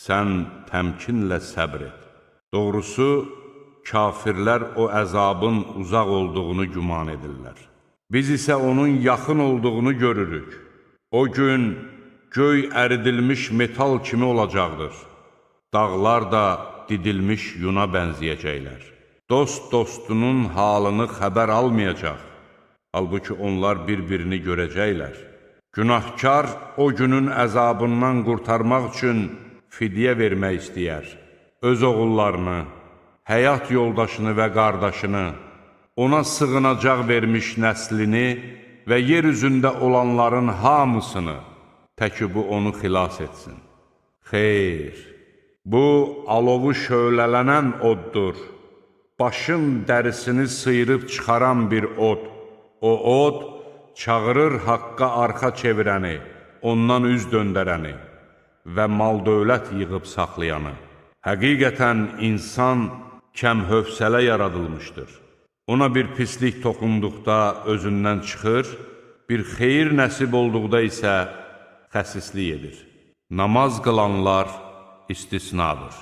sən təmkinlə səbr et. Doğrusu, kafirlər o əzabın uzaq olduğunu güman edirlər. Biz isə onun yaxın olduğunu görürük. O gün göy əridilmiş metal kimi olacaqdır. Dağlar da didilmiş yuna bənzəyəcəklər. Dost dostunun halını xəbər almayacaq. Halbuki onlar bir-birini görəcəklər. Günahkar o günün əzabından qurtarmaq üçün fidyə vermək istəyər. Öz oğullarını, həyat yoldaşını və qardaşını, ona sığınacaq vermiş nəslini və yer üzündə olanların hamısını, təki bu onu xilas etsin. Xeyr, bu alovu şöylələnən oddur. Başın dərisini sıyırıb çıxaran bir od. O od çağırır haqqa arxa çevirəni, ondan üz döndərəni və mal-dövlət yığıb saxlayanı. Həqiqətən insan kəm-hövsələ yaradılmışdır. Ona bir pislik toxunduqda özündən çıxır, bir xeyir nəsib olduqda isə xəsislik edir. Namaz qılanlar istisnadır.